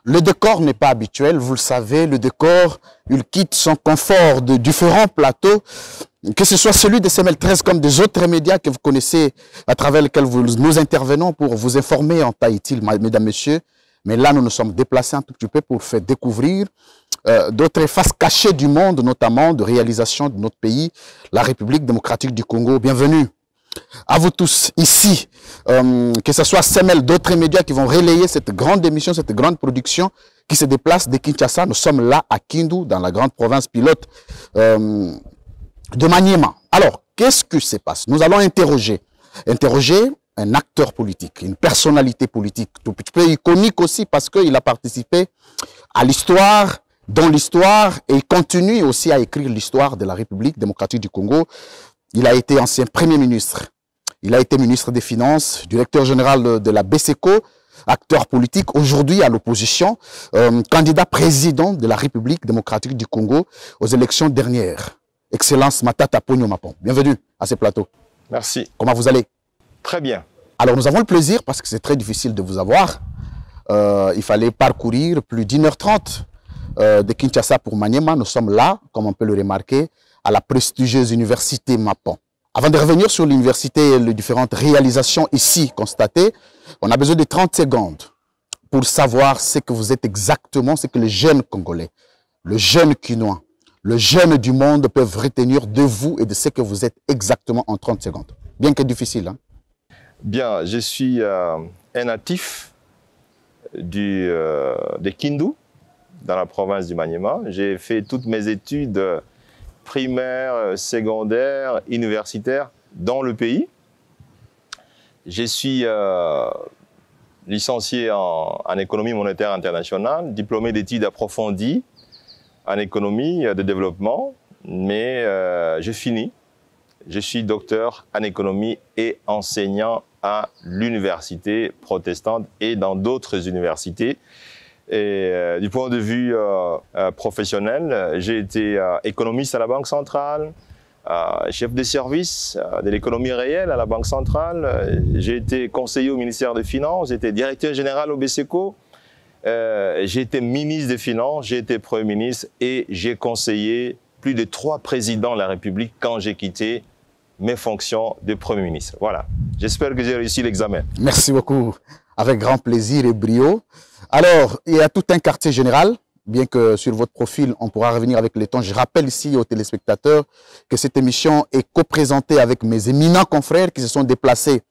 Le décor n'est pas habituel, vous le savez, le décor, il quitte son confort de différents plateaux, que ce soit celui de CML13 comme des autres médias que vous connaissez, à travers lesquels nous intervenons pour vous informer en Tahiti, mesdames, messieurs. Mais là, nous nous sommes déplacés un tout petit peu pour faire découvrir d'autres faces cachées du monde, notamment de réalisation de notre pays, la République démocratique du Congo. Bienvenue à vous tous ici, que ce soit CML, d'autres médias qui vont relayer cette grande émission, cette grande production qui se déplace de Kinshasa. Nous sommes là à Kindu, dans la grande province pilote de Maniema. Alors, qu'est-ce qui se passe? Nous allons interroger un acteur politique, une personnalité politique, tout petit peu iconique aussi parce qu'il a participé à l'histoire, dans l'histoire, et il continue aussi à écrire l'histoire de la République démocratique du Congo. Il a été ancien Premier ministre, il a été ministre des Finances, directeur général de la BCECO, acteur politique, aujourd'hui à l'opposition, candidat président de la République démocratique du Congo aux élections dernières. Excellence Matata Ponyo Mapon. Bienvenue à ce plateau. Merci. Comment vous allez? Très bien. Alors nous avons le plaisir, parce que c'est très difficile de vous avoir, il fallait parcourir plus d'1h30 de Kinshasa pour Maniema. Nous sommes là, comme on peut le remarquer, à la prestigieuse université Mapon. Avant de revenir sur l'université et les différentes réalisations ici constatées, on a besoin de 30 secondes pour savoir ce que vous êtes exactement, ce que les jeunes Congolais, le jeune Quinois, le jeune du monde peuvent retenir de vous et de ce que vous êtes exactement en 30 secondes. Bien que difficile. Hein? Bien, je suis un natif de Kindu, dans la province du Maniema. J'ai fait toutes mes études primaires, secondaires, universitaires dans le pays. Je suis licencié en économie monétaire internationale, diplômé d'études approfondies en économie de développement, mais je finis. Je suis docteur en économie et enseignant à l'université protestante et dans d'autres universités. Et du point de vue professionnel, j'ai été économiste à la Banque centrale, chef de service de l'économie réelle à la Banque centrale. J'ai été conseiller au ministère des Finances, j'ai été directeur général au BCECO. J'ai été ministre des Finances, j'ai été Premier ministre et j'ai conseillé plus de 3 présidents de la République quand j'ai quitté mes fonctions de Premier ministre. Voilà. J'espère que j'ai réussi l'examen. Merci beaucoup. Avec grand plaisir et brio. Alors, il y a tout un quartier général, bien que sur votre profil, on pourra revenir avec le temps. Je rappelle ici aux téléspectateurs que cette émission est co-présentée avec mes éminents confrères qui se sont déplacés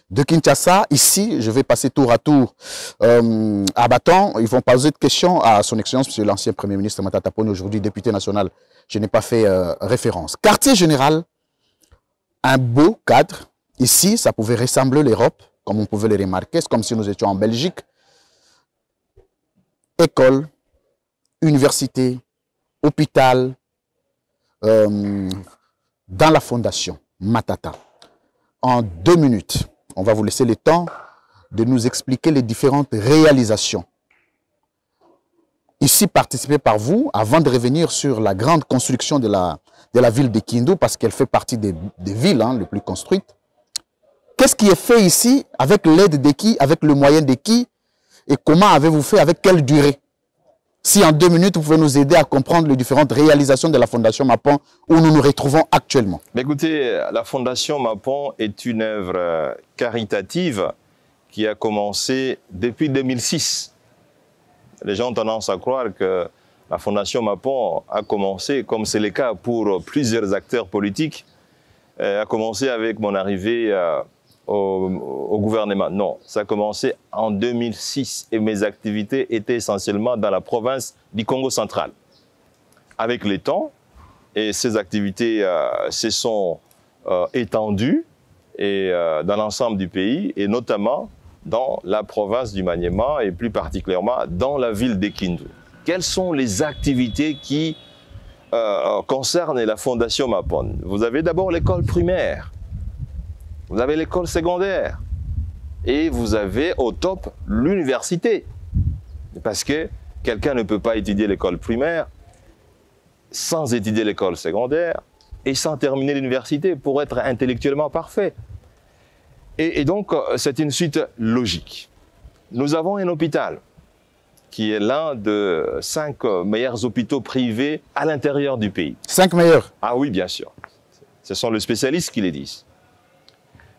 de Kinshasa. Ici, je vais passer tour à tour à Baton. Ils vont poser de questions à son Excellence, monsieur l'ancien Premier ministre Matata Ponyo, aujourd'hui député national. Je n'ai pas fait référence. Quartier général, un beau cadre. Ici, ça pouvait ressembler l'Europe, comme on pouvait le remarquer. C'est comme si nous étions en Belgique. École, université, hôpital, dans la fondation Matata. En 2 minutes, on va vous laisser le temps de nous expliquer les différentes réalisations. Ici, participées par vous, avant de revenir sur la grande construction de la ville de Kindu, parce qu'elle fait partie des villes les plus construites. Qu'est-ce qui est fait ici, avec l'aide de qui, avec le moyen de qui, et comment avez-vous fait, avec quelle durée? Si en 2 minutes, vous pouvez nous aider à comprendre les différentes réalisations de la Fondation Mapon où nous nous retrouvons actuellement. Mais écoutez, la Fondation Mapon est une œuvre caritative qui a commencé depuis 2006. Les gens ont tendance à croire que la Fondation Mapon a commencé, comme c'est le cas pour plusieurs acteurs politiques, a commencé avec mon arrivée au gouvernement. Non, ça a commencé en 2006 et mes activités étaient essentiellement dans la province du Congo central. Avec le temps, et ces activités se sont étendues dans l'ensemble du pays et notamment dans la province du Maniema et plus particulièrement dans la ville de Kindu. Quelles sont les activités qui concernent la Fondation Mapon? Vous avez d'abord l'école primaire. Vous avez l'école secondaire et vous avez au top l'université. Parce que quelqu'un ne peut pas étudier l'école primaire sans étudier l'école secondaire et sans terminer l'université pour être intellectuellement parfait. Et donc, c'est une suite logique. Nous avons un hôpital qui est l'un des 5 meilleurs hôpitaux privés à l'intérieur du pays. 5 meilleurs? Ah oui, bien sûr. Ce sont les spécialistes qui les disent.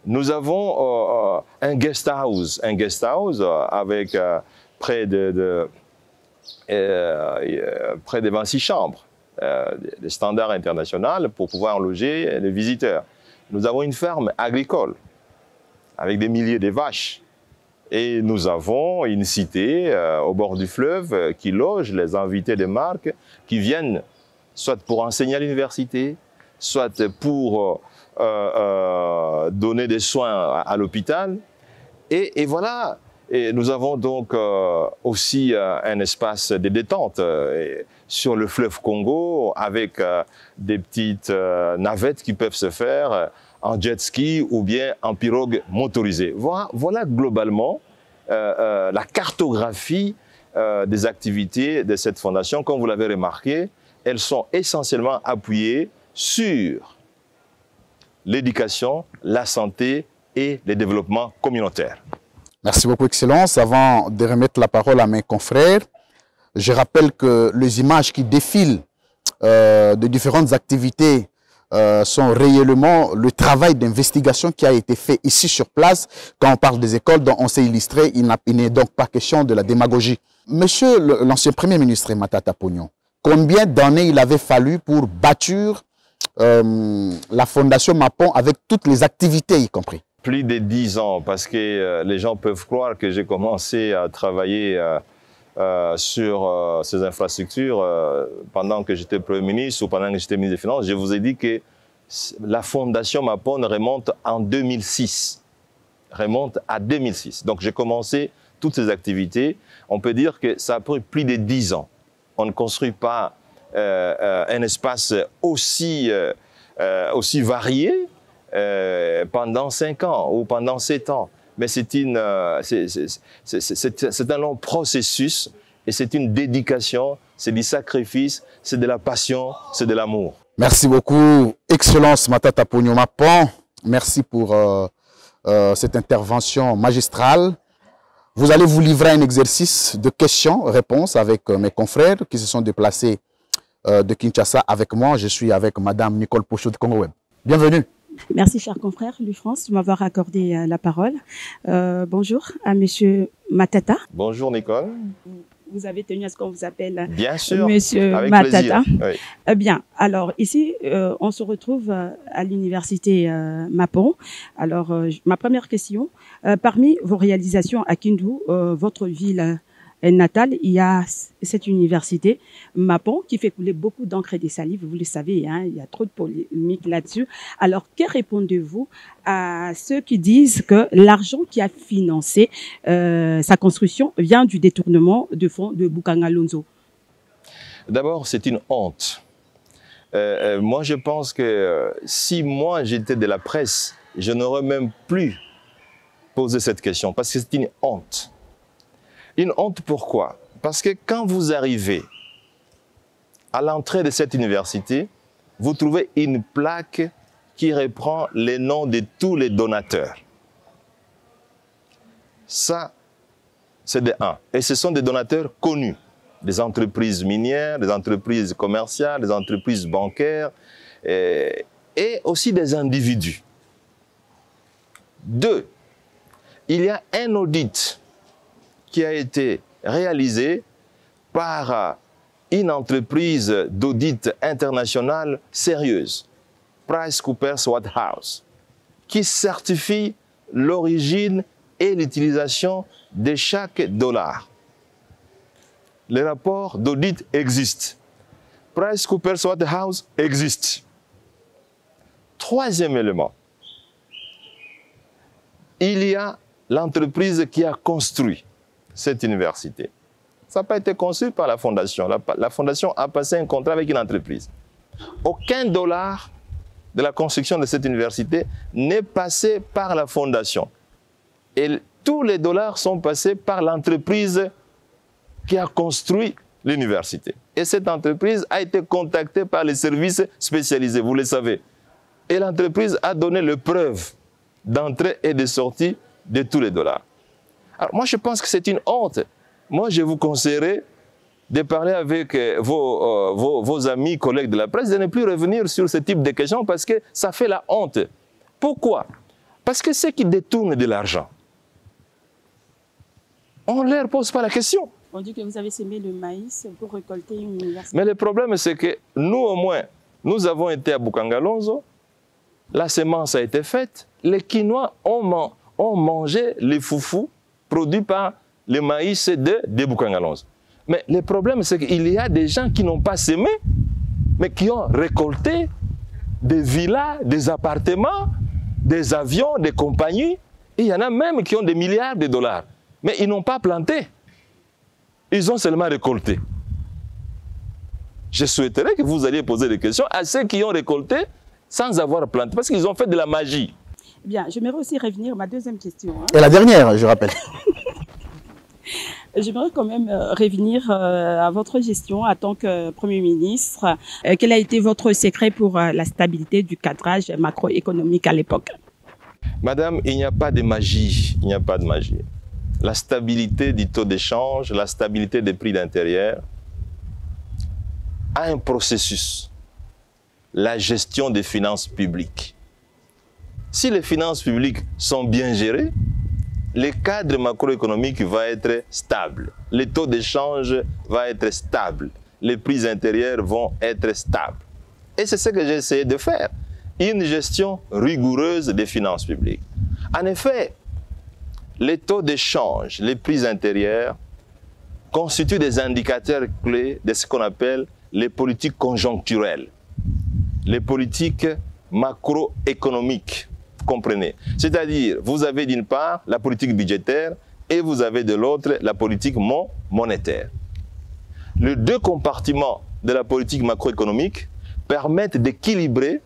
Nous avons un guest house avec près de 26 chambres, des standards internationaux pour pouvoir loger les visiteurs. Nous avons une ferme agricole avec des milliers de vaches. Et nous avons une cité au bord du fleuve qui loge les invités des marques qui viennent soit pour enseigner à l'université, soit pour donner des soins à l'hôpital. Et voilà, et nous avons donc aussi un espace de détente sur le fleuve Congo avec des petites navettes qui peuvent se faire en jet ski ou bien en pirogue motorisée. Voilà globalement la cartographie des activités de cette fondation. Comme vous l'avez remarqué, elles sont essentiellement appuyées sur l'éducation, la santé et le développement communautaire. Merci beaucoup, Excellence. Avant de remettre la parole à mes confrères, je rappelle que les images qui défilent de différentes activités sont réellement le travail d'investigation qui a été fait ici sur place. Quand on parle des écoles dont on s'est illustré, il n'est donc pas question de la démagogie. Monsieur l'ancien Premier ministre Matata Ponyo, combien d'années il avait fallu pour bâtir la Fondation Mapon avec toutes les activités y compris? Plus de 10 ans, parce que les gens peuvent croire que j'ai commencé à travailler sur ces infrastructures pendant que j'étais Premier ministre ou pendant que j'étais ministre des Finances. Je vous ai dit que la Fondation Mapon remonte en 2006. Remonte à 2006. Donc j'ai commencé toutes ces activités. On peut dire que ça a pris plus de 10 ans. On ne construit pas un espace aussi varié pendant 5 ans ou pendant 7 ans. Mais c'est un long processus et c'est une dédication, c'est du sacrifice, c'est de la passion, c'est de l'amour. Merci beaucoup, Excellence Matata Ponyo Mapon. Merci pour cette intervention magistrale. Vous allez vous livrer à un exercice de questions-réponses avec mes confrères qui se sont déplacés de Kinshasa avec moi. Je suis avec Madame Nicole Pochot de Congo Web. Bienvenue. Merci, cher confrère Louis France, de m'avoir accordé la parole. Bonjour à Monsieur Matata. Bonjour, Nicole. Vous avez tenu à ce qu'on vous appelle bien sûr, Monsieur avec Matata. Plaisir. Oui. Bien, alors ici, on se retrouve à l'université Mapon. Alors, ma première question, parmi vos réalisations à Kindu, votre ville natale, il y a cette université Mapon qui fait couler beaucoup d'encre et de salive, vous le savez, hein, il y a trop de polémiques là-dessus. Alors, que répondez-vous à ceux qui disent que l'argent qui a financé sa construction vient du détournement de fonds de Bukanga Lonzo? D'abord, c'est une honte. Moi, je pense que si moi j'étais de la presse, je n'aurais même plus posé cette question parce que c'est une honte. Une honte pourquoi? Parce que quand vous arrivez à l'entrée de cette université, vous trouvez une plaque qui reprend les noms de tous les donateurs. Ça, c'est de 1. Et ce sont des donateurs connus. Des entreprises minières, des entreprises commerciales, des entreprises bancaires et aussi des individus. 2. Il y a un audit qui a été réalisé par une entreprise d'audit internationale sérieuse, PricewaterhouseCoopers, qui certifie l'origine et l'utilisation de chaque dollar. Les rapports d'audit existent. PricewaterhouseCoopers existe. Troisième élément, il y a l'entreprise qui a construit cette université. Ça n'a pas été conçu par la fondation. La fondation a passé un contrat avec une entreprise. Aucun dollar de la construction de cette université n'est passé par la fondation. Et tous les dollars sont passés par l'entreprise qui a construit l'université. Et cette entreprise a été contactée par les services spécialisés, vous le savez. Et l'entreprise a donné les preuves d'entrée et de sortie de tous les dollars. Alors moi, je pense que c'est une honte. moi, je vous conseillerais de parler avec vos amis, collègues de la presse, de ne plus revenir sur ce type de questions parce que ça fait la honte. Pourquoi? Parce que ceux qui détournent de l'argent, on ne leur pose pas la question. On dit que vous avez semé le maïs pour récolter une université. Mais le problème, c'est que nous, au moins, nous avons été à Bukangalonzo, la semence a été faite, les Quinois ont mangé les foufous produits par le maïs de Bukangalonzo. Mais le problème, c'est qu'il y a des gens qui n'ont pas semé, mais qui ont récolté des villas, des appartements, des avions, des compagnies. Et il y en a même qui ont des milliards de dollars. Mais ils n'ont pas planté. Ils ont seulement récolté. Je souhaiterais que vous alliez poser des questions à ceux qui ont récolté sans avoir planté, parce qu'ils ont fait de la magie. Bien, j'aimerais aussi revenir à ma deuxième question. Et la dernière, je rappelle. J'aimerais quand même revenir à votre gestion en tant que Premier ministre. Quel a été votre secret pour la stabilité du cadrage macroéconomique à l'époque? Madame, il n'y a pas de magie. Il n'y a pas de magie. La stabilité du taux d'échange, la stabilité des prix d'intérieur a un processus. La gestion des finances publiques. Si les finances publiques sont bien gérées, le cadre macroéconomique va être stable. Le taux d'échange va être stable. Les prix intérieurs vont être stables. Et c'est ce que j'ai essayé de faire. Une gestion rigoureuse des finances publiques. En effet, les taux d'échange, les prix intérieurs constituent des indicateurs clés de ce qu'on appelle les politiques conjoncturelles, les politiques macroéconomiques. Comprenez. C'est-à-dire, vous avez d'une part la politique budgétaire et vous avez de l'autre la politique monétaire. Les deux compartiments de la politique macroéconomique permettent d'équilibrer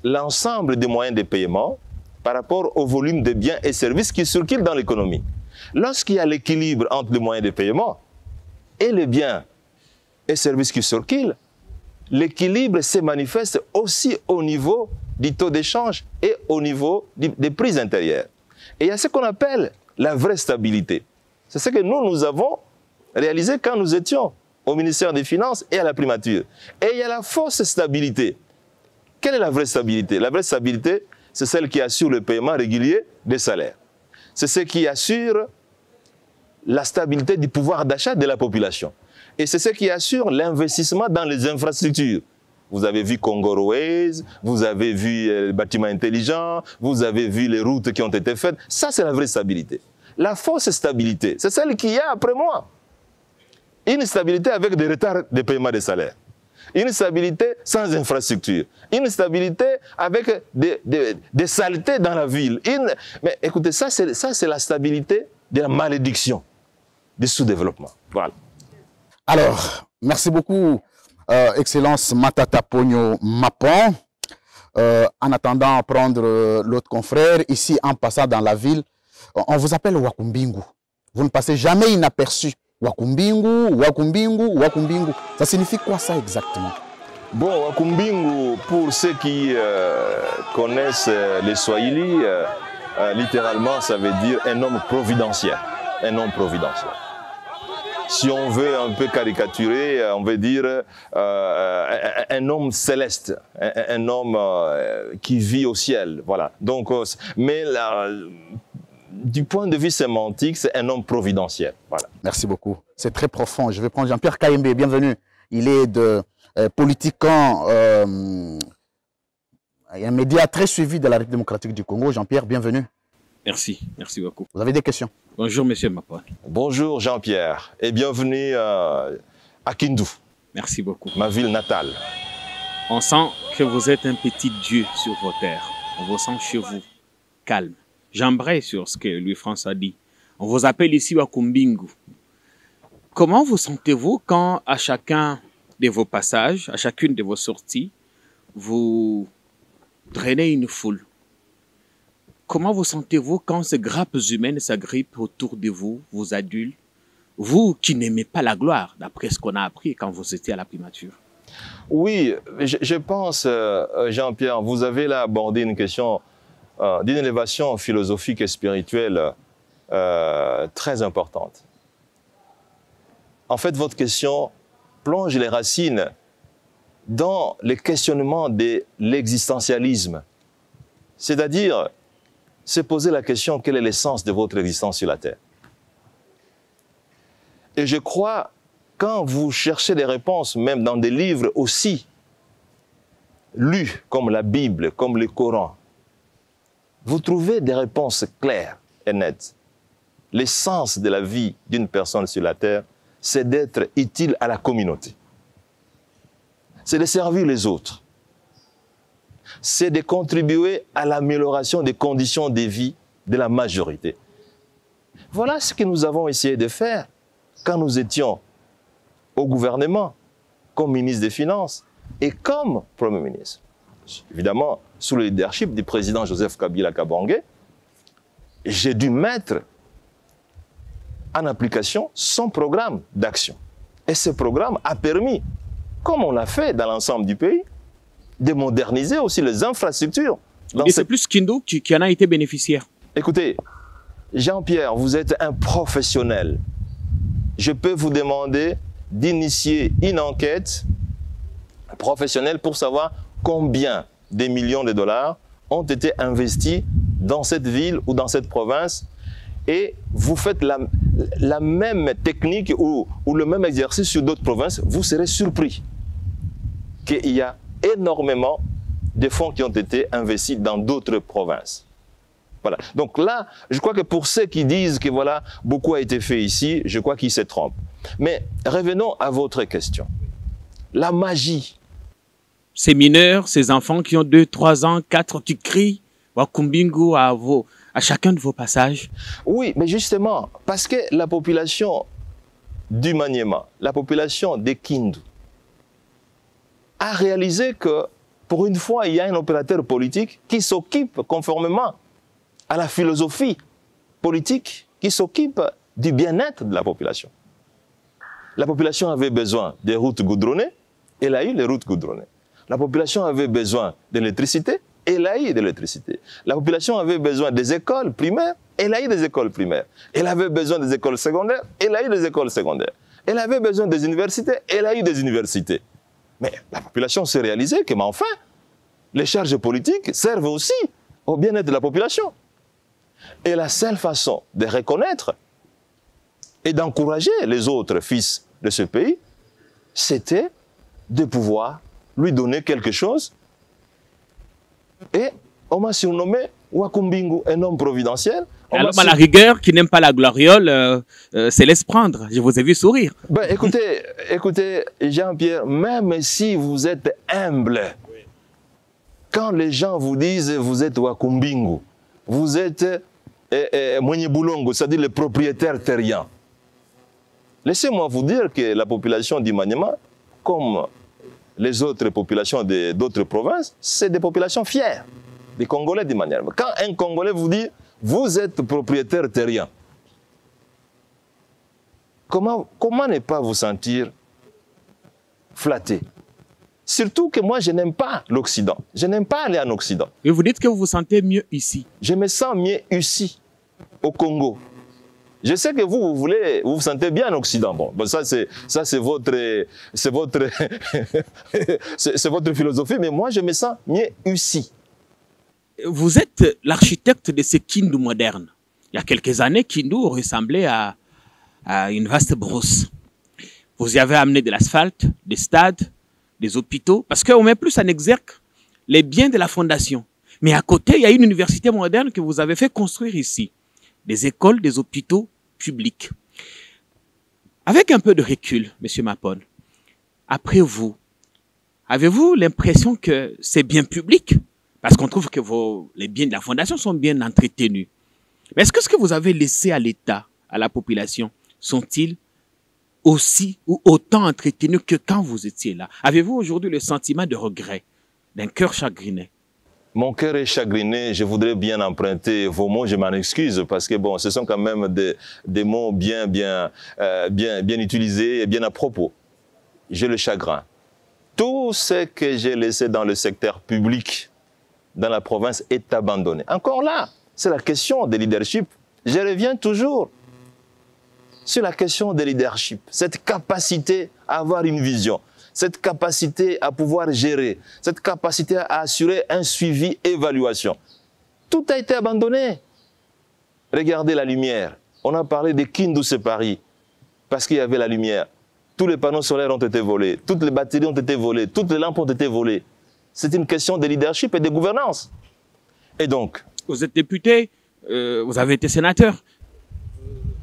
l'ensemble des moyens de paiement par rapport au volume de biens et services qui circulent dans l'économie. Lorsqu'il y a l'équilibre entre les moyens de paiement et les biens et services qui circulent, l'équilibre se manifeste aussi au niveau du taux d'échange et au niveau des prix intérieurs. Et il y a ce qu'on appelle la vraie stabilité. C'est ce que nous avons réalisé quand nous étions au ministère des Finances et à la primature. Et il y a la fausse stabilité. Quelle est la vraie stabilité? La vraie stabilité, c'est celle qui assure le paiement régulier des salaires. C'est ce qui assure la stabilité du pouvoir d'achat de la population. Et c'est ce qui assure l'investissement dans les infrastructures. Vous avez vu Congo Airways, vous avez vu les bâtiments intelligents, vous avez vu les routes qui ont été faites. Ça, c'est la vraie stabilité. La fausse stabilité, c'est celle qu'il y a après moi. Une stabilité avec des retards de paiement des salaires. Une stabilité sans infrastructure. Une stabilité avec des saletés dans la ville. Mais écoutez, ça, c'est la stabilité de la malédiction, du sous-développement. Voilà. Alors, merci beaucoup, Excellence Matata Ponyo Mapon. En attendant prendre l'autre confrère, ici en passant dans la ville, on vous appelle Wakumbingu. Vous ne passez jamais inaperçu. Wakumbingu, Wakumbingu, Wakumbingu. Ça signifie quoi ça exactement? Bon, Wakumbingu, pour ceux qui connaissent les Swahili, littéralement, ça veut dire un homme providentiel. Un homme providentiel. Si on veut un peu caricaturer, on veut dire un homme céleste, un homme qui vit au ciel. Voilà. Donc, mais du point de vue sémantique, c'est un homme providentiel. Voilà. Merci beaucoup. C'est très profond. Je vais prendre Jean-Pierre Kayembe. Bienvenue. Il est de Politiquant, un média très suivi de la République démocratique du Congo. Jean-Pierre, bienvenue. Merci beaucoup. Vous avez des questions? Bonjour, monsieur Mapon. Bonjour, Jean-Pierre, et bienvenue à Kindu. Merci beaucoup. Ma ville natale. On sent que vous êtes un petit dieu sur vos terres. On vous sent chez vous, calme. J'embraye sur ce que Louis-François a dit. On vous appelle ici Wakumbingu. Comment vous sentez-vous quand, à chacun de vos passages, à chacune de vos sorties, vous drainez une foule? Comment vous sentez-vous quand ces grappes humaines s'agrippent autour de vous, vos adultes, vous qui n'aimez pas la gloire, d'après ce qu'on a appris quand vous étiez à la primature? Oui, je pense, Jean-Pierre, vous avez là abordé une question d'une élévation philosophique et spirituelle très importante. en fait, votre question plonge les racines dans les questionnements de l'existentialisme. C'est-à-dire, se poser la question, quel est l'essence de votre existence sur la Terre? Et je crois, quand vous cherchez des réponses, même dans des livres aussi lus, comme la Bible, comme le Coran, vous trouvez des réponses claires et nettes. L'essence de la vie d'une personne sur la Terre, c'est d'être utile à la communauté. C'est de servir les autres. C'est de contribuer à l'amélioration des conditions de vie de la majorité. Voilà ce que nous avons essayé de faire quand nous étions au gouvernement, comme ministre des Finances et comme Premier ministre. Évidemment, sous le leadership du président Joseph Kabila Kabange, j'ai dû mettre en application son programme d'action. Et ce programme a permis, comme on l'a fait dans l'ensemble du pays, de moderniser aussi les infrastructures. Et c'est plus Kindu qui en a été bénéficiaire. Écoutez, Jean-Pierre, vous êtes un professionnel. Je peux vous demander d'initier une enquête professionnelle pour savoir combien de millions de dollars ont été investis dans cette ville ou dans cette province, et vous faites la même technique ou le même exercice sur d'autres provinces, vous serez surpris qu'il y a énormément de fonds qui ont été investis dans d'autres provinces. Voilà. Donc là, je crois que pour ceux qui disent que voilà, beaucoup a été fait ici, je crois qu'ils se trompent. Mais revenons à votre question. La magie. Ces mineurs, ces enfants qui ont 2, 3 ans, 4, qui crient Wakumbingu à chacun de vos passages. Oui, mais justement, parce que la population du Maniema, la population des Kindu, a réalisé que pour une fois, il y a un opérateur politique qui s'occupe conformément à la philosophie politique, qui s'occupe du bien-être de la population. La population avait besoin des routes goudronnées, elle a eu les routes goudronnées. La population avait besoin d'électricité, elle a eu de l'électricité. La population avait besoin des écoles primaires, elle a eu des écoles primaires. Elle avait besoin des écoles secondaires, elle a eu des écoles secondaires. Elle avait besoin des universités, elle a eu des universités. Mais la population s'est réalisée que, mais enfin, les charges politiques servent aussi au bien-être de la population. Et la seule façon de reconnaître et d'encourager les autres fils de ce pays, c'était de pouvoir lui donner quelque chose. Et on m'a surnommé Wakumbingu, un homme providentiel. Alors, à la rigueur, qui n'aime pas la gloriole, se laisse prendre. Je vous ai vu sourire. Ben, écoutez, Jean-Pierre, même si vous êtes humble, quand les gens vous disent vous êtes Wakumbingu, vous êtes Mwenye Boulongo, c'est-à-dire le propriétaire terrien. Laissez-moi vous dire que la population du Maniema, comme les autres populations d'autres provinces, c'est des populations fières, des Congolais du Maniema. Quand un Congolais vous dit vous êtes propriétaire terrien, comment ne pas vous sentir flatté? Surtout que moi, je n'aime pas l'Occident. Je n'aime pas aller en Occident. Et vous dites que vous vous sentez mieux ici. Je me sens mieux ici, au Congo. Je sais que vous vous sentez bien en Occident. Bon, ça c'est votre philosophie, mais moi, je me sens mieux ici. Vous êtes l'architecte de ce Kindu moderne. Il y a quelques années, Kindu ressemblait à une vaste brousse. Vous y avez amené de l'asphalte, des stades, des hôpitaux, parce qu'on met plus en exergue les biens de la fondation. Mais à côté, il y a une université moderne que vous avez fait construire ici. Des écoles, des hôpitaux publics. Avec un peu de recul, M. Mapon, après vous, avez-vous l'impression que c'est bien public? Parce qu'on trouve que les biens de la fondation sont bien entretenus. Mais est-ce que ce que vous avez laissé à l'État, à la population, sont-ils aussi ou autant entretenus que quand vous étiez là? Avez-vous aujourd'hui le sentiment de regret, d'un cœur chagriné? Mon cœur est chagriné, je voudrais bien emprunter vos mots, je m'en excuse, parce que bon, ce sont quand même des mots bien utilisés et bien à propos. J'ai le chagrin. Tout ce que j'ai laissé dans le secteur public, dans la province, est abandonné. Encore là, c'est la question de leadership. Je reviens toujours sur la question de leadership, cette capacité à avoir une vision, cette capacité à pouvoir gérer, cette capacité à assurer un suivi, évaluation. Tout a été abandonné. Regardez la lumière. On a parlé de Kindu Paris parce qu'il y avait la lumière. Tous les panneaux solaires ont été volés, toutes les batteries ont été volées, toutes les lampes ont été volées. C'est une question de leadership et de gouvernance. Et donc... Vous êtes député, vous avez été sénateur.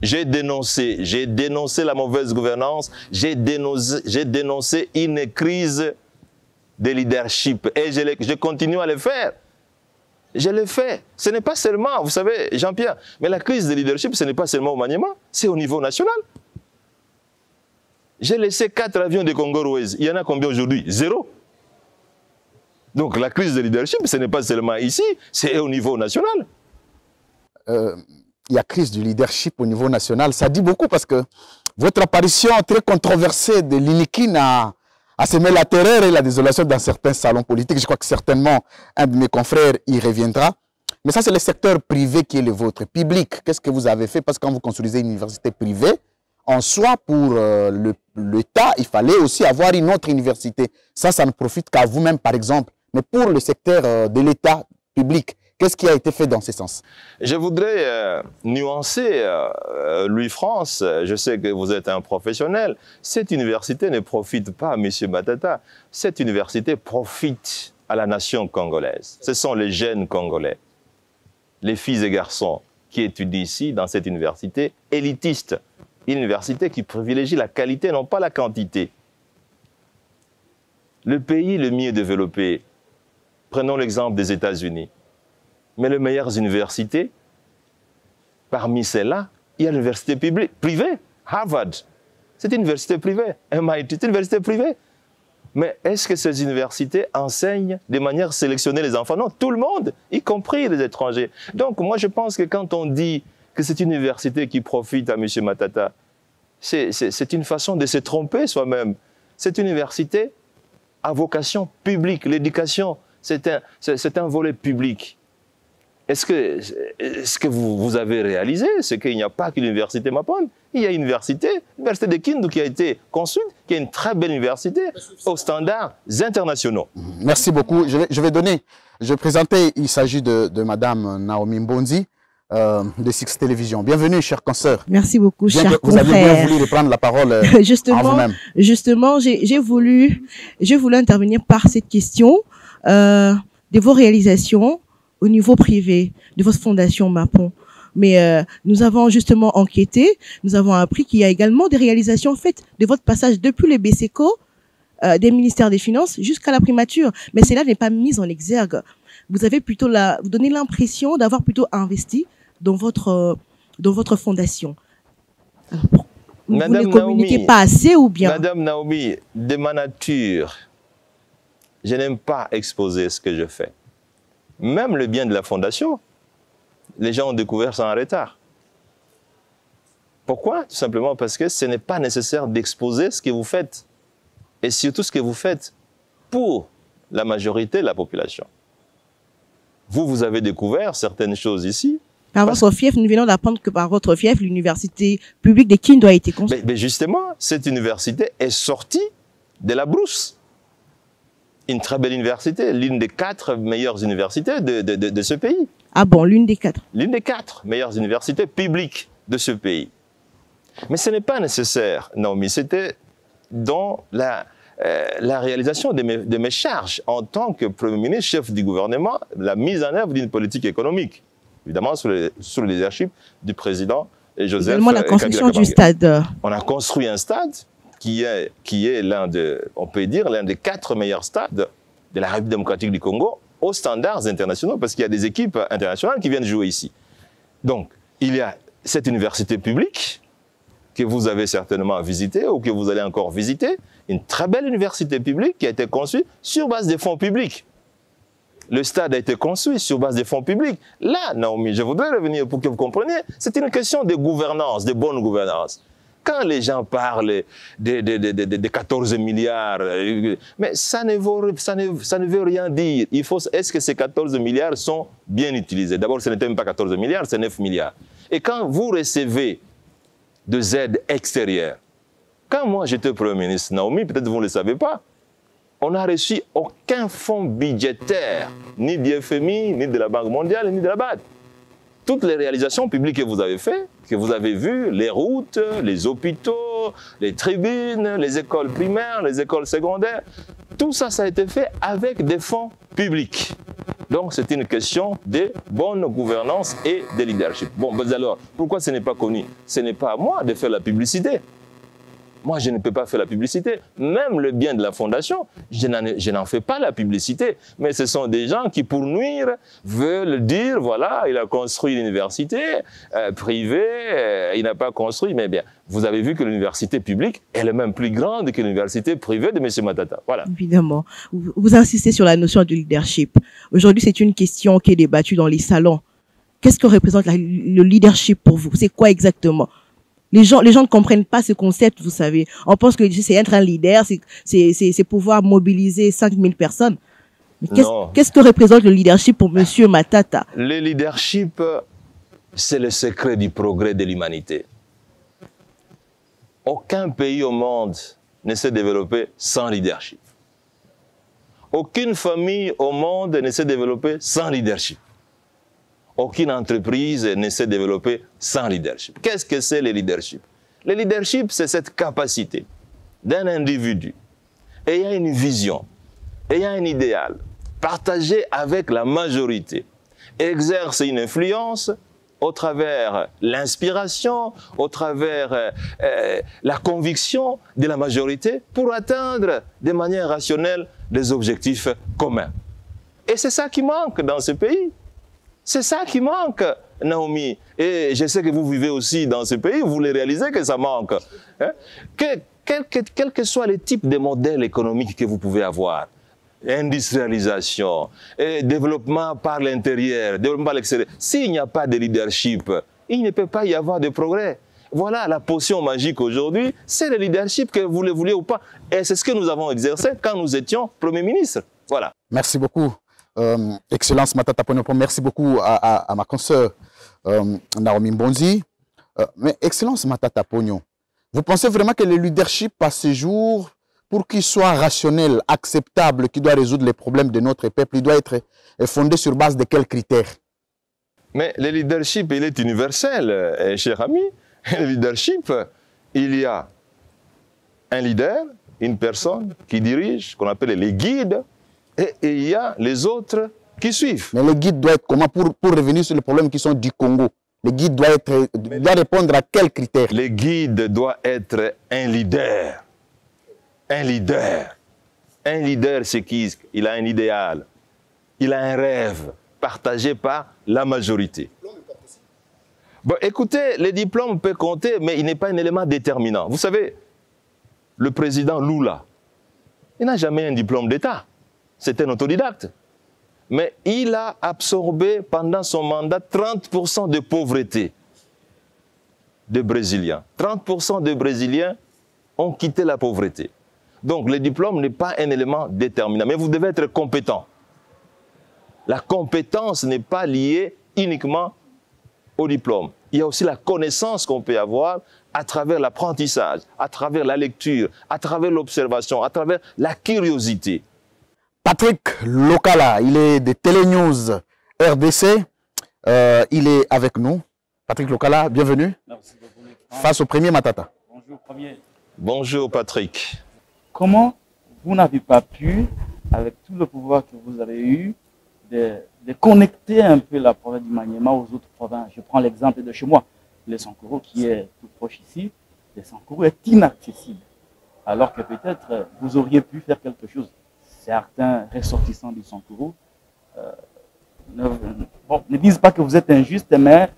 J'ai dénoncé la mauvaise gouvernance, j'ai dénoncé une crise de leadership et je continue à le faire. Je l'ai fait. Ce n'est pas seulement, vous savez, Jean-Pierre, mais la crise de leadership, ce n'est pas seulement au Maniema, c'est au niveau national. J'ai laissé 4 avions de Congo-Rouez. Il y en a combien aujourd'hui? 0. Donc la crise de leadership, ce n'est pas seulement ici, c'est au niveau national. Il y a crise du leadership au niveau national. Ça dit beaucoup parce que votre apparition très controversée de l'INIKIN a semé la terreur et la désolation dans certains salons politiques. Je crois que certainement un de mes confrères y reviendra. Mais ça, c'est le secteur privé qui est le vôtre. Public, qu'est-ce que vous avez fait? Parce que quand vous construisez une université privée, en soi, pour l'État, il fallait aussi avoir une autre université. Ça ne profite qu'à vous-même, par exemple. Mais pour le secteur de l'État public, qu'est-ce qui a été fait dans ce sens? Je voudrais nuancer Louis-France. Je sais que vous êtes un professionnel. Cette université ne profite pas à M. Matata. Cette université profite à la nation congolaise. Ce sont les jeunes Congolais, les filles et garçons qui étudient ici dans cette université élitiste. Une université qui privilégie la qualité, non pas la quantité. Le pays le mieux développé, prenons l'exemple des États-Unis. Mais les meilleures universités, parmi celles-là, il y a l'université privée, Harvard. C'est une université privée, MIT, c'est une université privée. Mais est-ce que ces universités enseignent de manière sélectionnée les enfants? Non, tout le monde, y compris les étrangers. Donc moi je pense que quand on dit que c'est une université qui profite à M. Matata, c'est une façon de se tromper soi-même. Cette université a vocation publique, l'éducation, c'est un volet public. Est-ce que vous avez réalisé, c'est qu'il n'y a pas que l'université Mapon, il y a l'université de Kindu qui a été construite, qui est une très belle université aux standards internationaux. Merci beaucoup. Je vais présenter, il s'agit de Madame Naomi Mbondi, de Six Télévision. Bienvenue, chère consoeur. Merci beaucoup, cher confrère. Vous avez bien voulu reprendre la parole en vous-même. Justement, j'ai voulu intervenir par cette question de vos réalisations au niveau privé de votre fondation Mapon. Mais nous avons justement enquêté, nous avons appris qu'il y a également des réalisations faites de votre passage depuis les BCECO, des ministères des Finances jusqu'à la primature. Mais cela n'est pas mis en exergue. Vous avez plutôt vous donnez l'impression d'avoir plutôt investi dans votre fondation. Alors, vous ne communiquez pas assez ou bien? Madame Naomi, de ma nature, je n'aime pas exposer ce que je fais. Même le bien de la fondation, les gens ont découvert ça en retard. Pourquoi? Tout simplement parce que ce n'est pas nécessaire d'exposer ce que vous faites. Et surtout ce que vous faites pour la majorité de la population. Vous avez découvert certaines choses ici. Par votre fief, nous venons d'apprendre que par votre fief, l'université publique de Kindu a été construite. Mais justement, cette université est sortie de la brousse. Une très belle université, l'une des 4 meilleures universités de ce pays. Ah bon, l'une des 4? L'une des 4 meilleures universités publiques de ce pays. Mais ce n'est pas nécessaire, non, mais c'était dans la réalisation de mes charges en tant que Premier ministre, chef du gouvernement, la mise en œuvre d'une politique économique, évidemment sous le leadership du président Joseph. Également la construction du stade. On a construit un stade qui est on peut dire, l'un des 4 meilleurs stades de la République démocratique du Congo aux standards internationaux, parce qu'il y a des équipes internationales qui viennent jouer ici. Donc, il y a cette université publique que vous avez certainement visitée ou que vous allez encore visiter, une très belle université publique qui a été construite sur base des fonds publics. Le stade a été construit sur base des fonds publics. Là, Naomi, je voudrais revenir pour que vous compreniez, c'est une question de gouvernance, de bonne gouvernance. Quand les gens parlent de 14 milliards, mais ça ne veut rien dire. Est-ce que ces 14 milliards sont bien utilisés? D'abord, ce n'était même pas 14 milliards, c'est 9 milliards. Et quand vous recevez des aides extérieures. Quand moi j'étais Premier ministre, Naomi, peut-être vous ne le savez pas, on n'a reçu aucun fonds budgétaire, ni du FMI, ni de la Banque mondiale, ni de la BAD. Toutes les réalisations publiques que vous avez faites, que vous avez vues, les routes, les hôpitaux, les tribunes, les écoles primaires, les écoles secondaires, tout ça, ça a été fait avec des fonds publics. Donc, c'est une question de bonne gouvernance et de leadership. Bon, mais alors, pourquoi ce n'est pas connu? Ce n'est pas à moi de faire la publicité. Moi, je ne peux pas faire la publicité. Même le bien de la fondation, je n'en fais pas la publicité. Mais ce sont des gens qui, pour nuire, veulent dire, voilà, il a construit l'université privée, il n'a pas construit. Mais bien, vous avez vu que l'université publique, elle est même plus grande que l'université privée de M. Matata. Voilà. Évidemment. Vous insistez sur la notion de leadership. Aujourd'hui, c'est une question qui est débattue dans les salons. Qu'est-ce que représente le leadership pour vous? C'est quoi exactement? Les gens ne comprennent pas ce concept, vous savez. On pense que c'est être un leader, c'est pouvoir mobiliser 5000 personnes. Qu'est-ce que représente le leadership pour Monsieur Matata? Le leadership, c'est le secret du progrès de l'humanité. Aucun pays au monde ne s'est développé sans leadership. Aucune famille au monde ne s'est développée sans leadership. Aucune entreprise ne s'est développée sans leadership. Qu'est-ce que c'est le leadership? Le leadership, c'est cette capacité d'un individu ayant une vision, ayant un idéal, partagé avec la majorité, exerce une influence au travers l'inspiration, au travers la conviction de la majorité pour atteindre de manière rationnelle des objectifs communs. Et c'est ça qui manque dans ce pays. C'est ça qui manque, Naomi. Et je sais que vous vivez aussi dans ce pays, vous le réalisez que ça manque. Hein? Quel que soit le type de modèle économique que vous pouvez avoir, industrialisation, développement par l'intérieur, développement par l'extérieur, s'il n'y a pas de leadership, il ne peut pas y avoir de progrès. Voilà la potion magique aujourd'hui, c'est le leadership, que vous le vouliez ou pas. Et c'est ce que nous avons exercé quand nous étions Premier ministre. Voilà. Merci beaucoup. Excellence Matata Ponyo, merci beaucoup à ma consoeur Naomi Mbonzi. Mais Excellence Matata Ponyo, vous pensez vraiment que le leadership à ce jour, pour qu'il soit rationnel, acceptable, qui doit résoudre les problèmes de notre peuple, il doit être fondé sur base de quels critères? Mais le leadership, il est universel, cher ami. Le leadership, il y a un leader, une personne qui dirige, qu'on appelle les guides, et il y a les autres qui suivent. Mais le guide doit être comment pour revenir sur les problèmes qui sont du Congo? Le guide doit répondre à quels critères? Le guide doit être un leader. Un leader. Un leader, c'est qui? Il a un idéal. Il a un rêve partagé par la majorité. Bon, écoutez, le diplôme peut compter, mais il n'est pas un élément déterminant. Vous savez, le président Lula, il n'a jamais un diplôme d'État. C'est un autodidacte. Mais il a absorbé pendant son mandat 30% de pauvreté des Brésiliens. 30% des Brésiliens ont quitté la pauvreté. Donc le diplôme n'est pas un élément déterminant. Mais vous devez être compétent. La compétence n'est pas liée uniquement au diplôme. Il y a aussi la connaissance qu'on peut avoir à travers l'apprentissage, à travers la lecture, à travers l'observation, à travers la curiosité. Patrick Lokala, il est de Télénews RDC. Il est avec nous. Patrick Lokala, bienvenue. Merci beaucoup. Face au premier Matata. Bonjour, premier. Bonjour, Patrick. Comment vous n'avez pas pu, avec tout le pouvoir que vous avez eu, de connecter un peu la province du Maniema aux autres provinces? Je prends l'exemple de chez moi. Le Sankuru, qui est tout proche ici, le Sankuru est inaccessible. Alors que peut-être vous auriez pu faire quelque chose. Certains ressortissants du Sankuru ne disent pas que vous êtes injuste, mais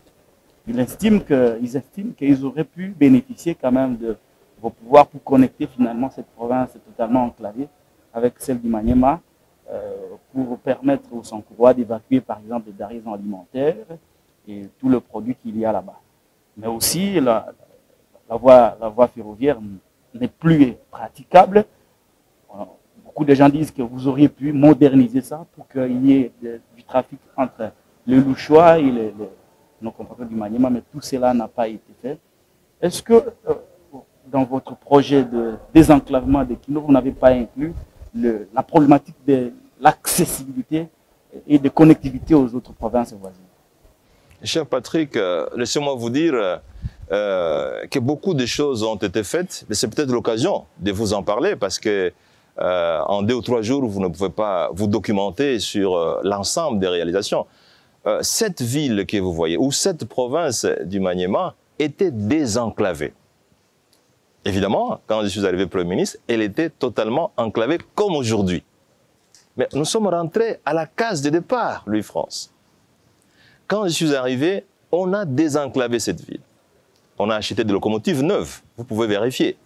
ils estiment qu'ils auraient pu bénéficier quand même de vos pouvoirs pour connecter finalement cette province totalement enclavée avec celle du Maniema, pour permettre aux Sankurois d'évacuer par exemple les denrées alimentaires et tout le produit qu'il y a là-bas. Mais aussi la voie ferroviaire n'est plus praticable. Beaucoup de gens disent que vous auriez pu moderniser ça pour qu'il y ait du trafic entre le Louchois et nos compatriotes du Maniema, mais tout cela n'a pas été fait. Est-ce que dans votre projet de désenclavement de Kindu, vous n'avez pas inclus la problématique de l'accessibilité et de connectivité aux autres provinces voisines? Cher Patrick, laissez-moi vous dire que beaucoup de choses ont été faites, mais c'est peut-être l'occasion de vous en parler parce que en 2 ou 3 jours, vous ne pouvez pas vous documenter sur l'ensemble des réalisations. Cette ville que vous voyez, ou cette province du Maniema, était désenclavée. Évidemment, quand je suis arrivé Premier ministre, elle était totalement enclavée comme aujourd'hui. Mais nous sommes rentrés à la case de départ, Louis-France. Quand je suis arrivé, on a désenclavé cette ville. On a acheté des locomotives neuves, vous pouvez vérifier.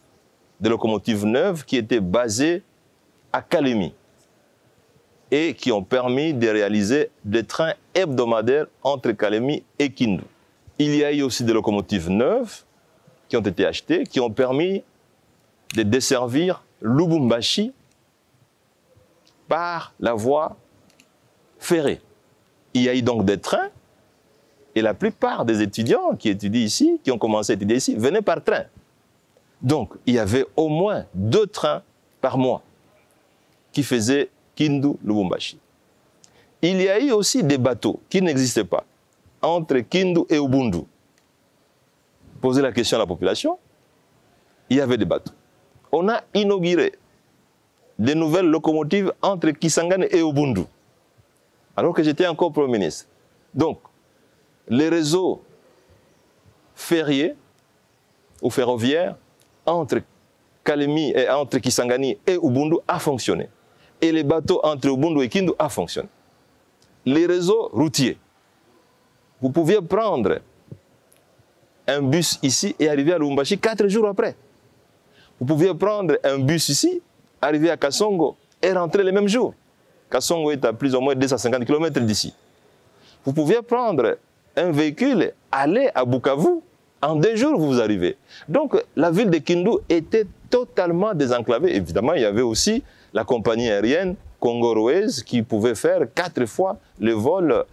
Des locomotives neuves qui étaient basées à Kalemi et qui ont permis de réaliser des trains hebdomadaires entre Kalemi et Kindu. Il y a eu aussi des locomotives neuves qui ont été achetées, qui ont permis de desservir Lubumbashi par la voie ferrée. Il y a eu donc des trains et la plupart des étudiants qui étudient ici, qui ont commencé à étudier ici, venaient par train. Donc, il y avait au moins 2 trains par mois qui faisaient Kindu-Lubumbashi. Il y a eu aussi des bateaux qui n'existaient pas entre Kindu et Ubundu. Posez la question à la population, il y avait des bateaux. On a inauguré des nouvelles locomotives entre Kisangani et Ubundu, alors que j'étais encore Premier ministre. Donc, les réseaux ferriers ou ferroviaires entre Kalemi et entre Kisangani et Ubundu a fonctionné. Et les bateaux entre Ubundu et Kindu a fonctionné. Les réseaux routiers, vous pouviez prendre un bus ici et arriver à Lubumbashi 4 jours après. Vous pouviez prendre un bus ici, arriver à Kasongo et rentrer le même jour. Kasongo est à plus ou moins 250 km d'ici. Vous pouviez prendre un véhicule, aller à Bukavu, en 2 jours vous arrivez. Donc la ville de Kindu était totalement désenclavée. Évidemment, il y avait aussi la compagnie aérienne congolaise qui pouvait faire 4 fois le vol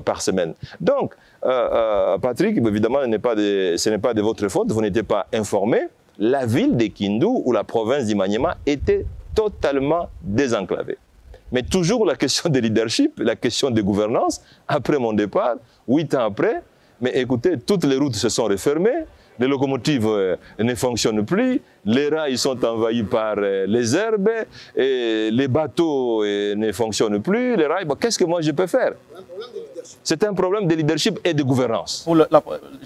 par semaine. Donc, Patrick, évidemment, ce n'est pas de votre faute, vous n'étiez pas informé. La ville de Kindu ou la province du Maniema était totalement désenclavée. Mais toujours la question de leadership, la question de gouvernance, après mon départ, 8 ans après, mais écoutez, toutes les routes se sont refermées, les locomotives ne fonctionnent plus, les rails sont envahis par les herbes, et les bateaux ne fonctionnent plus, les rails, bon, qu'est-ce que moi je peux faire? C'est un problème de leadership et de gouvernance.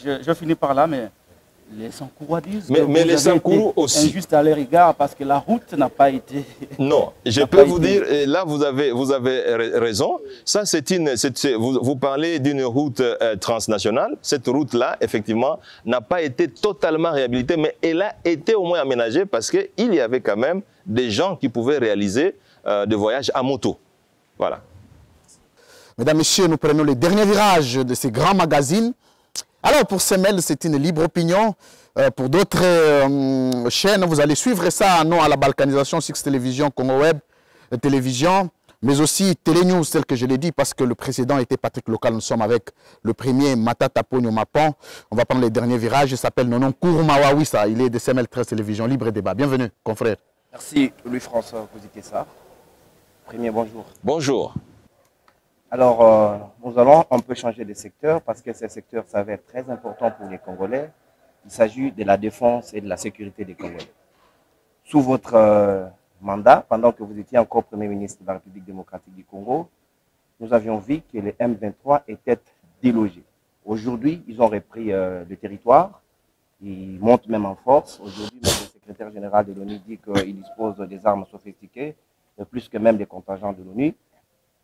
Je finis par là, mais les Sankourous disent mais les Sankourous aussi. Injuste à leur égard parce que la route n'a pas été... Non, je peux vous dire, et là vous avez raison, ça vous parlez d'une route transnationale, cette route-là, effectivement, n'a pas été totalement réhabilitée, mais elle a été au moins aménagée parce qu'il y avait quand même des gens qui pouvaient réaliser des voyages à moto. Voilà. Mesdames, Messieurs, nous prenons le dernier virage de ces grands magazines. Alors, pour CEMEL, c'est une libre opinion. Pour d'autres chaînes, vous allez suivre ça, non à la balkanisation, Six Télévision, Congo Web Télévision, mais aussi Télénews, tel que je l'ai dit, parce que le précédent était Patrick Local. Nous sommes avec le premier Matata Ponyo Mapon. On va prendre le dernier virage. Il s'appelle Nonon Kourumawawisa. Il est de CEMEL 13 Télévision, libre et débat. Bienvenue, confrère. Merci, Louis-François Kozikessa. Premier, bonjour. Bonjour. Alors, nous allons un peu changer de secteur parce que ce secteur s'avère très important pour les Congolais. Il s'agit de la défense et de la sécurité des Congolais. Sous votre mandat, pendant que vous étiez encore Premier ministre de la République démocratique du Congo, nous avions vu que les M23 étaient délogés. Aujourd'hui, ils ont repris le territoire. Ils montent même en force. Aujourd'hui, même le secrétaire général de l'ONU dit qu'ils disposent des armes sophistiquées, plus que même des contingents de l'ONU.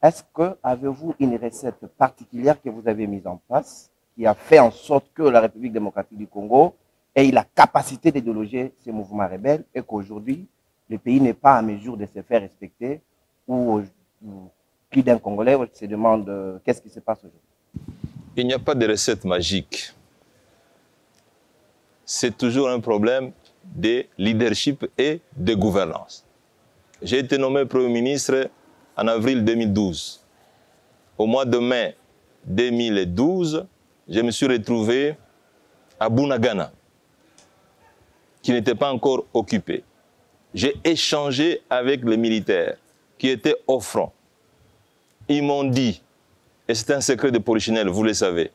Est-ce que avez-vous une recette particulière que vous avez mise en place qui a fait en sorte que la République démocratique du Congo ait la capacité de déloger ces mouvements rebelles et qu'aujourd'hui, le pays n'est pas à mesure de se faire respecter ou plus d'un Congolais se demande qu'est-ce qui se passe aujourd'hui? Il n'y a pas de recette magique. C'est toujours un problème de leadership et de gouvernance. J'ai été nommé Premier ministre en avril 2012. Au mois de mai 2012, je me suis retrouvé à Bunagana. qui n'étaient pas encore occupés. J'ai échangé avec les militaires qui étaient au front. Ils m'ont dit, et c'est un secret de polichinelle, vous le savez,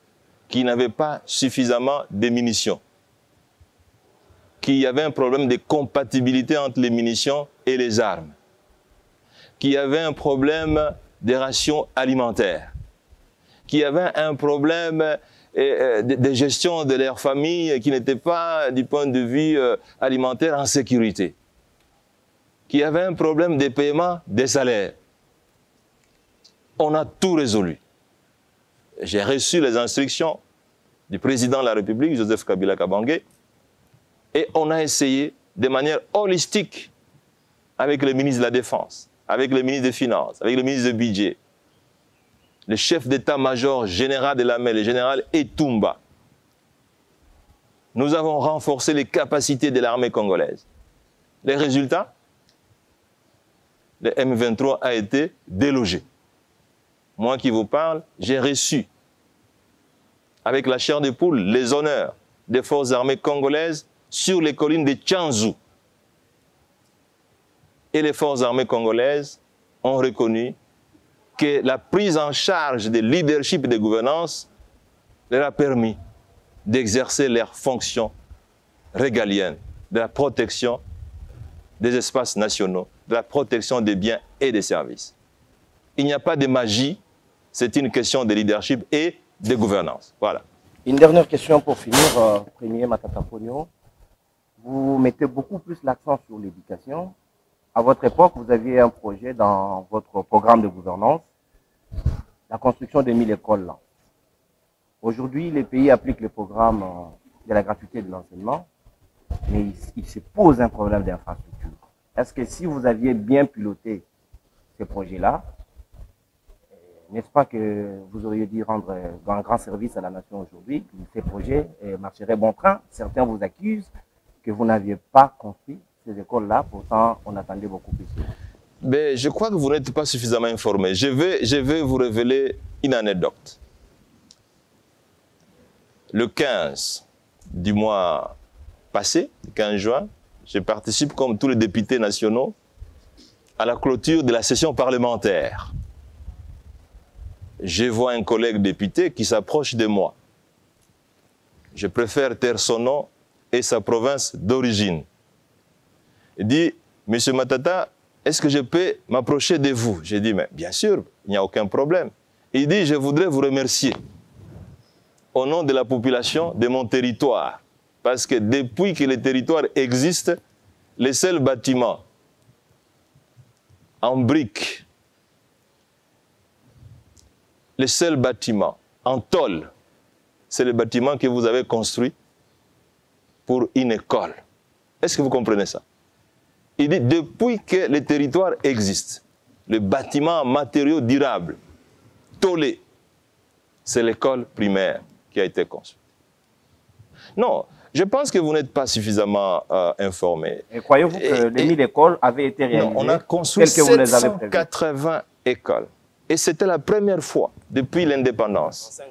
qu'ils n'avaient pas suffisamment de munitions, qu'il y avait un problème de compatibilité entre les munitions et les armes, qu'il y avait un problème des rations alimentaires, qu'il y avait un problème de gestion de leur famille qui n'était pas, du point de vue alimentaire, en sécurité, qu'il y avait un problème de paiement des salaires. On a tout résolu. J'ai reçu les instructions du président de la République, Joseph Kabila Kabange, et on a essayé de manière holistique avec le ministre de la Défense, avec le ministre des Finances, avec le ministre du Budget, le chef d'état-major général de l'armée, le général Etumba. Nous avons renforcé les capacités de l'armée congolaise. Les résultats, le M23 a été délogé. Moi qui vous parle, j'ai reçu avec la chair de poule les honneurs des forces armées congolaises sur les collines de Tchanzu. Et les forces armées congolaises ont reconnu que la prise en charge des leadership et de gouvernance leur a permis d'exercer leurs fonctions régaliennes, de la protection des espaces nationaux, de la protection des biens et des services. Il n'y a pas de magie, c'est une question de leadership et de gouvernance. Voilà. Une dernière question pour finir, Premier Matata Ponyo. Vous mettez beaucoup plus l'accent sur l'éducation. À votre époque, vous aviez un projet dans votre programme de gouvernance, la construction de 1000 écoles. Là. Aujourd'hui, les pays appliquent le programme de la gratuité de l'enseignement, mais il se pose un problème d'infrastructure. Est-ce que si vous aviez bien piloté ces projets-là, n'est-ce pas que vous auriez dû rendre un grand service à la nation aujourd'hui, que ces projets marcheraient bon train? Certains vous accusent que vous n'aviez pas construit ces écoles-là, pourtant on attendait beaucoup plus. Mais je crois que vous n'êtes pas suffisamment informé. Je vais vous révéler une anecdote. Le 15 du mois passé, le 15 juin, je participe comme tous les députés nationaux à la clôture de la session parlementaire. Je vois un collègue député qui s'approche de moi. Je préfère taire son nom et sa province d'origine. Il dit, Monsieur Matata, est-ce que je peux m'approcher de vous? J'ai dit, mais bien sûr, il n'y a aucun problème. Il dit, je voudrais vous remercier au nom de la population de mon territoire. Parce que depuis que le territoire existe, les seuls bâtiments en briques, les seuls bâtiments en tôle, c'est le bâtiment que vous avez construit pour une école. Est-ce que vous comprenez ça? Il dit, depuis que le territoire existe, le bâtiment en matériaux durables, tôlé, c'est l'école primaire qui a été construite. Non, je pense que vous n'êtes pas suffisamment informé. Et croyez-vous que les 1000 écoles avaient été réalisées? Non, on a construit 780 écoles. Et c'était la première fois depuis l'indépendance. En 5 ans.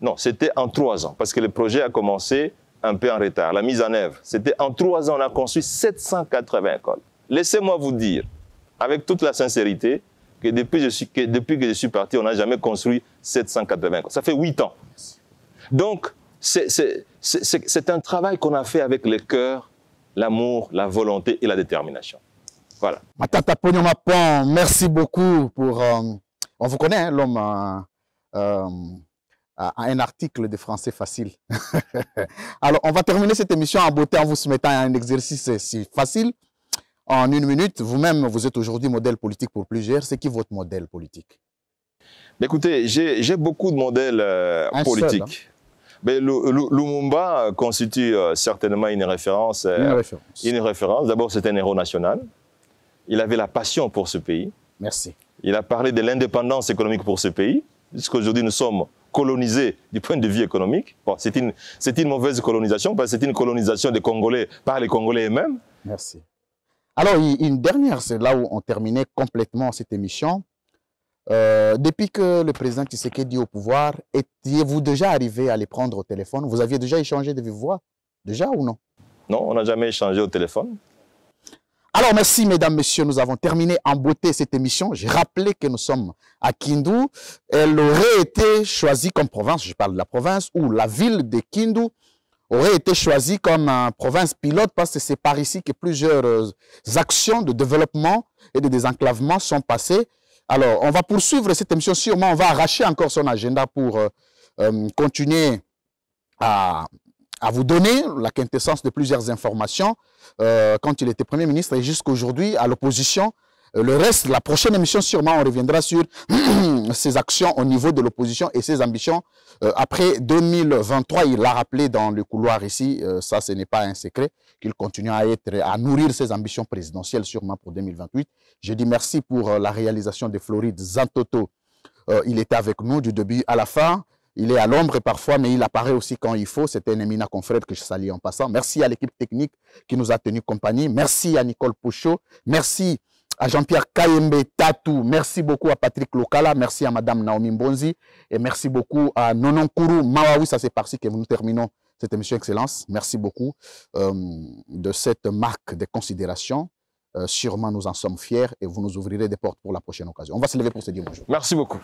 Non, c'était en 3 ans, parce que le projet a commencé un peu en retard. La mise en œuvre, c'était en 3 ans, on a construit 780 écoles. Laissez-moi vous dire, avec toute la sincérité, que depuis que je suis parti, on n'a jamais construit 780 écoles. Ça fait 8 ans. Donc, c'est un travail qu'on a fait avec le cœur, l'amour, la volonté et la détermination. Voilà. Matata Ponyo Mapon, merci beaucoup pour... on vous connaît, hein, l'homme a un article de français facile. Alors, on va terminer cette émission en beauté en vous soumettant à un exercice si facile. En 1 minute, vous-même, vous êtes aujourd'hui modèle politique pour plusieurs. C'est qui votre modèle politique? Écoutez, j'ai beaucoup de modèles politiques. Seul, hein? Mais Lumumba constitue certainement une référence. Une référence. D'abord, c'est un héros national. Il avait la passion pour ce pays. Merci. Il a parlé de l'indépendance économique pour ce pays. Jusqu'aujourd'hui, nous sommes colonisés du point de vue économique. Bon, c'est une mauvaise colonisation, parce que c'est une colonisation des Congolais par les Congolais eux-mêmes. Merci. Alors, une dernière, c'est là où on terminait complètement cette émission. Depuis que le président Tshisekedi est au pouvoir, étiez-vous déjà arrivé à les prendre au téléphone? Vous aviez déjà échangé de vive voix? Déjà ou non? Non, on n'a jamais échangé au téléphone. Alors, merci, mesdames, messieurs. Nous avons terminé en beauté cette émission. J'ai rappelé que nous sommes à Kindu. Elle aurait été choisie comme province, je parle de la province, ou la ville de Kindu aurait été choisie comme province pilote parce que c'est par ici que plusieurs actions de développement et de désenclavement sont passées. Alors, on va poursuivre cette émission. Sûrement, on va arracher encore son agenda pour continuer à vous donner la quintessence de plusieurs informations quand il était Premier ministre et jusqu'aujourd'hui à l'opposition. Le reste, la prochaine émission, sûrement, on reviendra sur ses actions au niveau de l'opposition et ses ambitions après 2023. Il l'a rappelé dans le couloir ici, ça, ce n'est pas un secret, qu'il continue à nourrir ses ambitions présidentielles, sûrement pour 2028. Je dis merci pour la réalisation de Floride Zantoto. Il était avec nous du début à la fin. Il est à l'ombre parfois, mais il apparaît aussi quand il faut. C'était un éminent confrère que je salue en passant. Merci à l'équipe technique qui nous a tenu compagnie. Merci à Nicole Pouchot. Merci à Jean-Pierre Kayembe Tatou. Merci beaucoup à Patrick Lokala. Merci à Madame Naomi Mbonzi. Et merci beaucoup à Nononkuru Mawawi. Ça, c'est par-ci que nous terminons cette émission Excellence. Merci beaucoup de cette marque de considération. Sûrement, nous en sommes fiers et vous nous ouvrirez des portes pour la prochaine occasion. On va se lever pour se dire bonjour. Merci beaucoup.